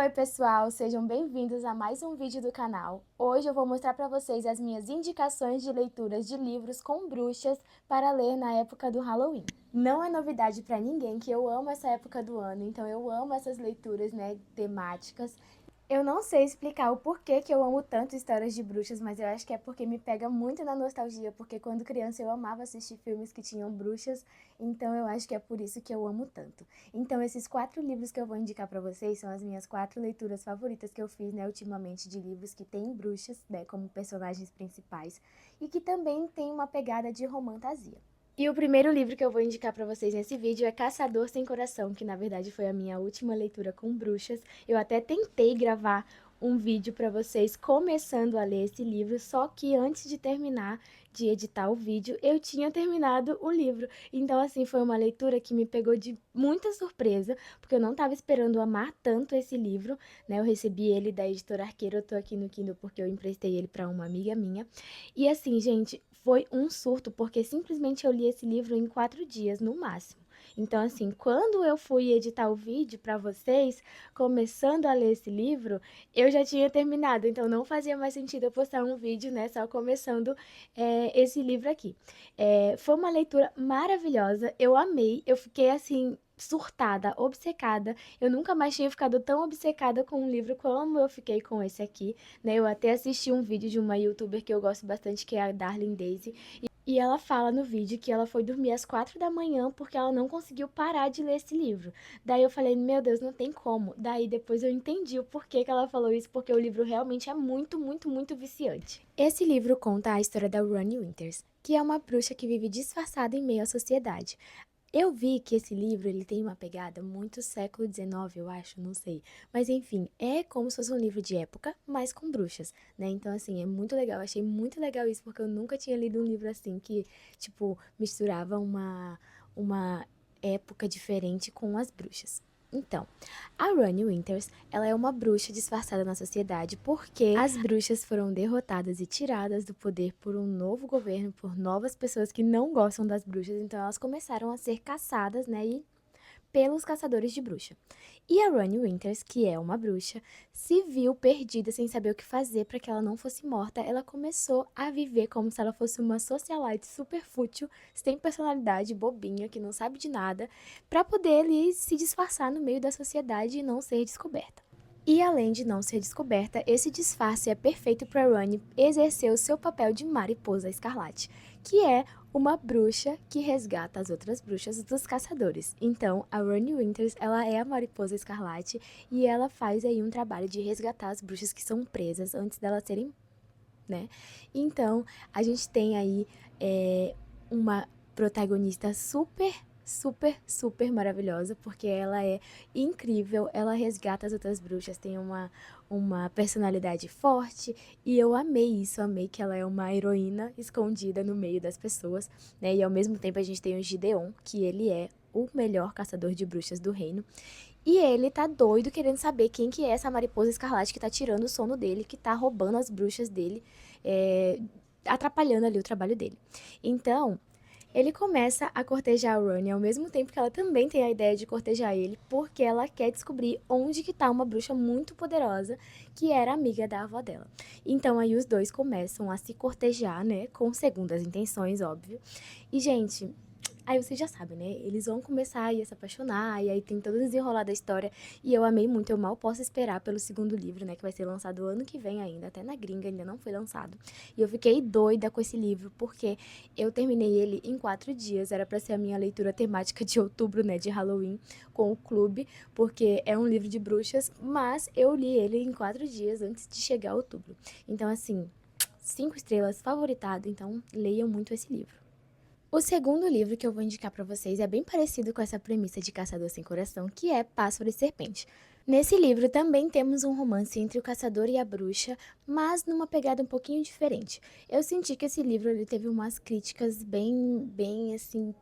Oi pessoal, sejam bem-vindos a mais um vídeo do canal. Hoje eu vou mostrar para vocês as minhas indicações de leituras de livros com bruxas para ler na época do Halloween. Não é novidade para ninguém que eu amo essa época do ano, então eu amo essas leituras, temáticas. Eu não sei explicar o porquê que eu amo tanto histórias de bruxas, mas eu acho que é porque me pega muito na nostalgia, porque quando criança eu amava assistir filmes que tinham bruxas, então eu acho que é por isso que eu amo tanto. Então esses 4 livros que eu vou indicar pra vocês são as minhas 4 leituras favoritas que eu fiz, ultimamente de livros que têm bruxas, como personagens principais, e que também tem uma pegada de romantasia. E o primeiro livro que eu vou indicar para vocês nesse vídeo é Caçador Sem Coração, que na verdade foi a minha última leitura com bruxas. Eu até tentei gravar um vídeo para vocês começando a ler esse livro, só que antes de terminar de editar o vídeo, eu tinha terminado o livro. Então, assim, foi uma leitura que me pegou de muita surpresa, porque eu não estava esperando amar tanto esse livro, Eu recebi ele da editora Arqueiro, eu tô aqui no Kindle porque eu emprestei ele para uma amiga minha. E assim, gente, foi um surto, porque simplesmente eu li esse livro em 4 dias, no máximo. Então, assim, quando eu fui editar o vídeo para vocês, começando a ler esse livro, eu já tinha terminado, então não fazia mais sentido eu postar um vídeo, só começando esse livro aqui. Foi uma leitura maravilhosa, eu amei, eu fiquei, assim, surtada, obcecada. Eu nunca mais tinha ficado tão obcecada com um livro como eu fiquei com esse aqui, Eu até assisti um vídeo de uma youtuber que eu gosto bastante, que é a Darling Daisy, e ela fala no vídeo que ela foi dormir às 4 da manhã porque ela não conseguiu parar de ler esse livro. Daí eu falei, meu Deus, não tem como. Daí depois eu entendi o porquê que ela falou isso, porque o livro realmente é muito, muito, muito viciante. Esse livro conta a história da Ronnie Winters, que é uma bruxa que vive disfarçada em meio à sociedade. Eu vi que esse livro ele tem uma pegada muito século XIX, eu acho, não sei. Mas enfim, é como se fosse um livro de época, mas com bruxas, Então, assim, é muito legal. Achei muito legal isso, porque eu nunca tinha lido um livro assim que, tipo, misturava uma época diferente com as bruxas. Então, a Ronnie Winters, ela é uma bruxa disfarçada na sociedade porque as bruxas foram derrotadas e tiradas do poder por um novo governo, por novas pessoas que não gostam das bruxas, então elas começaram a ser caçadas, e pelos caçadores de bruxa. E a Ronnie Winters, que é uma bruxa, se viu perdida sem saber o que fazer para que ela não fosse morta. Ela começou a viver como se ela fosse uma socialite super fútil, sem personalidade, bobinha, que não sabe de nada, para poder ali se disfarçar no meio da sociedade e não ser descoberta. E além de não ser descoberta, esse disfarce é perfeito para Ronnie exercer o seu papel de Mariposa Escarlate, que é uma bruxa que resgata as outras bruxas dos caçadores. Então, a Ronnie Winters, ela é a Mariposa Escarlate e ela faz aí um trabalho de resgatar as bruxas que são presas antes delas serem, Então, a gente tem aí uma protagonista super, super, super maravilhosa, porque ela é incrível, ela resgata as outras bruxas, tem uma personalidade forte, e eu amei isso, amei que ela é uma heroína escondida no meio das pessoas, E ao mesmo tempo a gente tem o Gideon, que ele é o melhor caçador de bruxas do reino, e ele tá doido querendo saber quem que é essa mariposa escarlate que tá tirando o sono dele, que tá roubando as bruxas dele, atrapalhando ali o trabalho dele. Então, ele começa a cortejar a Ronnie ao mesmo tempo que ela também tem a ideia de cortejar ele, porque ela quer descobrir onde que tá uma bruxa muito poderosa, que era amiga da avó dela. Então aí os dois começam a se cortejar, com segundas intenções, óbvio. E, gente, aí vocês já sabem, Eles vão começar a se apaixonar, e aí tem todo o desenrolar da história. E eu amei muito, eu mal posso esperar pelo segundo livro, que vai ser lançado ano que vem ainda, até na gringa ainda não foi lançado. E eu fiquei doida com esse livro, porque eu terminei ele em 4 dias, era pra ser a minha leitura temática de outubro, de Halloween, com o clube, porque é um livro de bruxas, mas eu li ele em 4 dias antes de chegar a outubro. Então, assim, 5 estrelas, favoritado, então leiam muito esse livro. O segundo livro que eu vou indicar para vocês é bem parecido com essa premissa de Caçador Sem Coração, que é Pássaro e Serpente. Nesse livro também temos um romance entre o caçador e a bruxa, mas numa pegada um pouquinho diferente. Eu senti que esse livro ele teve umas críticas bem assim,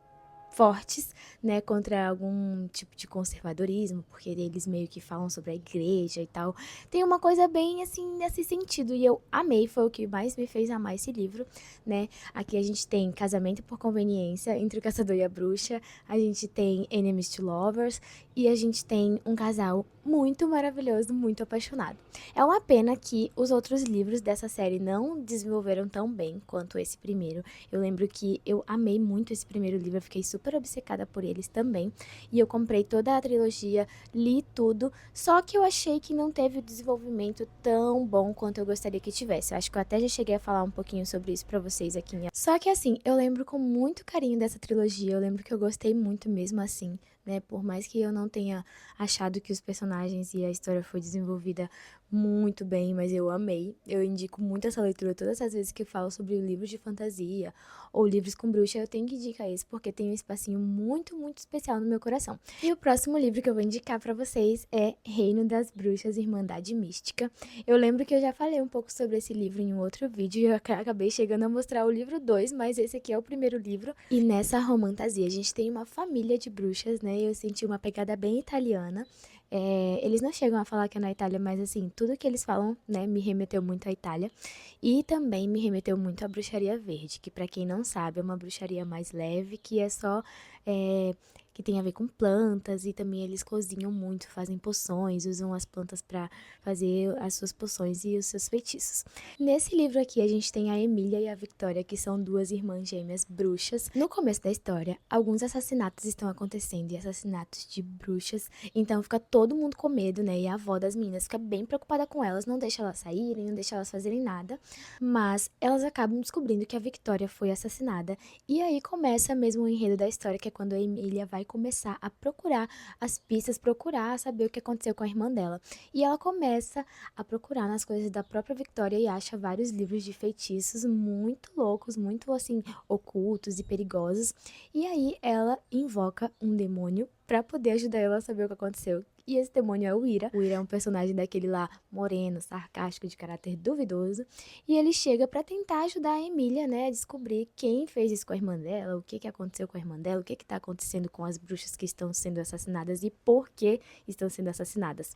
fortes, né, contra algum tipo de conservadorismo, porque eles meio que falam sobre a igreja e tal. Tem uma coisa bem assim nesse sentido e eu amei, foi o que mais me fez amar esse livro, né? Aqui a gente tem Casamento por Conveniência entre o Caçador e a Bruxa, a gente tem Enemies to Lovers e a gente tem um casal muito maravilhoso, muito apaixonado. É uma pena que os outros livros dessa série não desenvolveram tão bem quanto esse primeiro. Eu lembro que eu amei muito esse primeiro livro, eu fiquei super obcecada por eles também. E eu comprei toda a trilogia, li tudo, só que eu achei que não teve o desenvolvimento tão bom quanto eu gostaria que tivesse. Eu acho que eu até já cheguei a falar um pouquinho sobre isso pra vocês aqui. Só que assim, eu lembro com muito carinho dessa trilogia, eu lembro que eu gostei muito mesmo assim, né? Por mais que eu não tenha achado que os personagens e a história foi desenvolvida muito bem, mas eu amei. Eu indico muito essa leitura todas as vezes que eu falo sobre livros de fantasia ou livros com bruxa, eu tenho que indicar esse porque tem um espacinho muito, muito especial no meu coração. E o próximo livro que eu vou indicar pra vocês é Reino das Bruxas, Irmandade Mística. Eu lembro que eu já falei um pouco sobre esse livro em um outro vídeo e eu acabei chegando a mostrar o livro 2, mas esse aqui é o primeiro livro. E nessa romantasia a gente tem uma família de bruxas, né? Eu senti uma pegada bem italiana. Eles não chegam a falar que é na Itália, mas assim, tudo que eles falam, né, me remeteu muito à Itália. E também me remeteu muito à bruxaria verde, que pra quem não sabe é uma bruxaria mais leve, que é só que tem a ver com plantas e também eles cozinham muito, fazem poções, usam as plantas pra fazer as suas poções e os seus feitiços. Nesse livro aqui a gente tem a Emília e a Victoria, que são duas irmãs gêmeas bruxas. No começo da história, alguns assassinatos estão acontecendo e assassinatos de bruxas, então fica todo mundo com medo, né? E a avó das meninas fica bem preocupada com elas, não deixa elas saírem, não deixa elas fazerem nada, mas elas acabam descobrindo que a Victoria foi assassinada e aí começa mesmo o enredo da história, que é quando a Emília vai começar a procurar as pistas, procurar saber o que aconteceu com a irmã dela. E ela começa a procurar nas coisas da própria Victoria e acha vários livros de feitiços muito loucos, muito assim, ocultos e perigosos. E aí ela invoca um demônio pra poder ajudar ela a saber o que aconteceu. E esse demônio é o Ira. O Ira é um personagem daquele lá moreno, sarcástico, de caráter duvidoso. E ele chega pra tentar ajudar a Emília, né, a descobrir quem fez isso com a irmã dela, o que aconteceu com a irmã dela, o que tá acontecendo com as bruxas que estão sendo assassinadas e por que estão sendo assassinadas.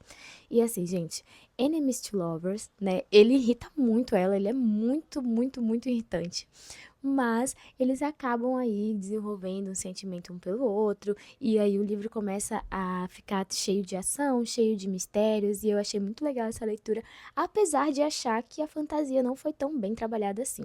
E assim, gente, Enemies to Lovers, né, ele irrita muito ela, ele é muito, muito, muito irritante. Mas eles acabam aí desenvolvendo um sentimento um pelo outro, e aí o livro começa a ficar cheio de ação, cheio de mistérios, e eu achei muito legal essa leitura, apesar de achar que a fantasia não foi tão bem trabalhada assim.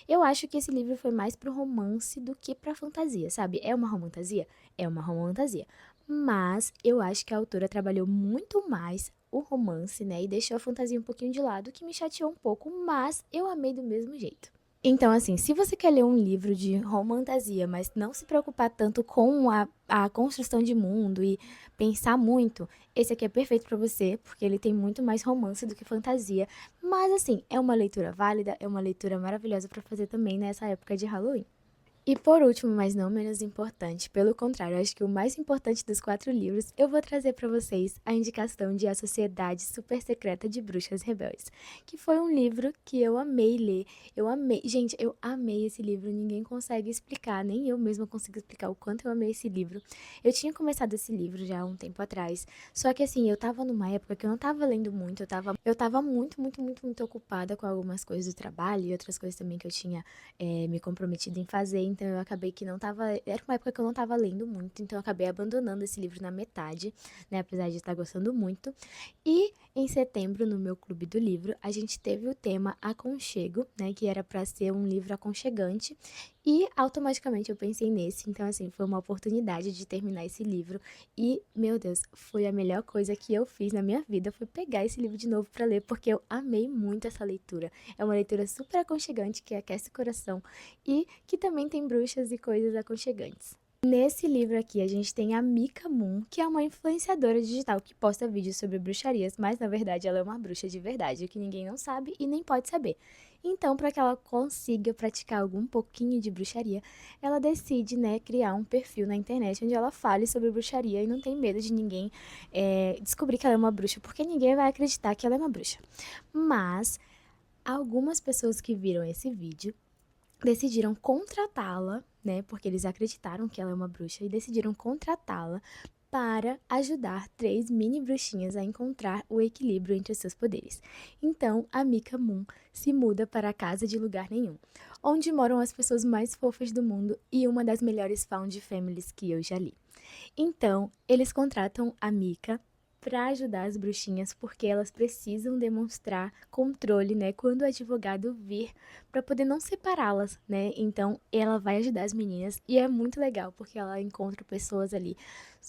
Eu acho que esse livro foi mais pro romance do que pra fantasia, sabe? É uma romantasia? É uma romantasia. Mas eu acho que a autora trabalhou muito mais o romance, né, e deixou a fantasia um pouquinho de lado, que me chateou um pouco, mas eu amei do mesmo jeito. Então, assim, se você quer ler um livro de romantasia, mas não se preocupar tanto com a construção de mundo e pensar muito, esse aqui é perfeito pra você, porque ele tem muito mais romance do que fantasia. Mas, assim, é uma leitura válida, é uma leitura maravilhosa pra fazer também nessa época de Halloween. E por último, mas não menos importante, pelo contrário, acho que o mais importante dos 4 livros, eu vou trazer para vocês a indicação de A Sociedade Super Secreta de Bruxas Rebeldes, que foi um livro que eu amei ler, eu amei, gente, eu amei esse livro, ninguém consegue explicar, nem eu mesma consigo explicar o quanto eu amei esse livro. Eu tinha começado esse livro já há um tempo atrás, só que assim, eu tava numa época que eu não tava lendo muito, eu tava muito, muito, muito, muito ocupada com algumas coisas do trabalho e outras coisas também que eu tinha me comprometido em fazer, então eu acabei que não tava. Era uma época que eu não tava lendo muito, então eu acabei abandonando esse livro na metade, né? Apesar de estar gostando muito. E em setembro, no meu clube do livro, a gente teve o tema Aconchego, né? Que era pra ser um livro aconchegante. E automaticamente eu pensei nesse, então assim, foi uma oportunidade de terminar esse livro e, meu Deus, foi a melhor coisa que eu fiz na minha vida, foi pegar esse livro de novo pra ler, porque eu amei muito essa leitura. É uma leitura super aconchegante, que aquece o coração e que também tem bruxas e coisas aconchegantes. Nesse livro aqui, a gente tem a Mika Moon, que é uma influenciadora digital que posta vídeos sobre bruxarias, mas na verdade ela é uma bruxa de verdade, o que ninguém não sabe e nem pode saber. Então, para que ela consiga praticar algum pouquinho de bruxaria, ela decide, né, criar um perfil na internet onde ela fale sobre bruxaria e não tem medo de ninguém descobrir que ela é uma bruxa, porque ninguém vai acreditar que ela é uma bruxa. Mas algumas pessoas que viram esse vídeo decidiram contratá-la né? Porque eles acreditaram que ela é uma bruxa e decidiram contratá-la para ajudar 3 mini bruxinhas a encontrar o equilíbrio entre seus poderes. Então, a Mika Moon se muda para a casa de lugar nenhum, onde moram as pessoas mais fofas do mundo e uma das melhores found families que eu já li. Então, eles contratam a Mika para ajudar as bruxinhas porque elas precisam demonstrar controle, né, quando o advogado vir, para poder não separá-las, né? Então, ela vai ajudar as meninas e é muito legal porque ela encontra pessoas ali,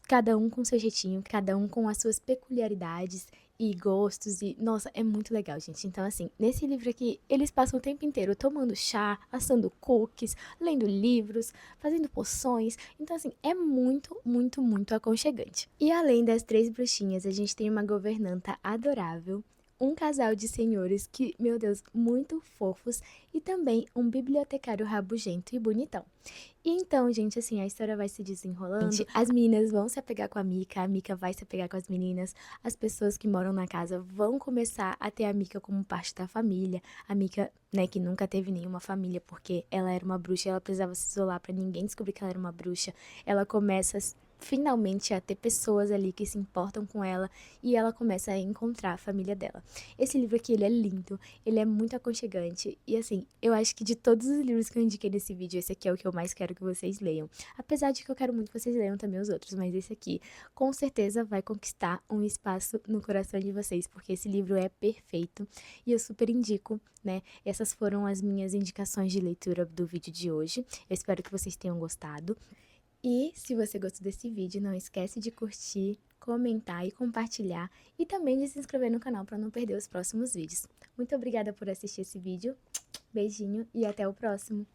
cada um com seu jeitinho, cada um com as suas peculiaridades e gostos e, nossa, é muito legal, gente. Então, assim, nesse livro aqui, eles passam o tempo inteiro tomando chá, assando cookies, lendo livros, fazendo poções. Então, assim, é muito, muito, muito aconchegante. E além das 3 bruxinhas, a gente tem uma governanta adorável, um casal de senhores que, meu Deus, muito fofos, e também um bibliotecário rabugento e bonitão. E então, gente, assim, a história vai se desenrolando, as meninas vão se apegar com a Mika vai se apegar com as meninas, as pessoas que moram na casa vão começar a ter a Mika como parte da família, a Mika, né, que nunca teve nenhuma família porque ela era uma bruxa, ela precisava se isolar pra ninguém descobrir que ela era uma bruxa, ela começa finalmente a ter pessoas ali que se importam com ela e ela começa a encontrar a família dela. Esse livro aqui, ele é lindo, ele é muito aconchegante e assim, eu acho que de todos os livros que eu indiquei nesse vídeo, esse aqui é o que eu mais quero que vocês leiam. Apesar de que eu quero muito que vocês leiam também os outros, mas esse aqui com certeza vai conquistar um espaço no coração de vocês, porque esse livro é perfeito e eu super indico, né? Essas foram as minhas indicações de leitura do vídeo de hoje. Eu espero que vocês tenham gostado. E se você gostou desse vídeo, não esquece de curtir, comentar e compartilhar e também de se inscrever no canal para não perder os próximos vídeos. Muito obrigada por assistir esse vídeo, beijinho e até o próximo!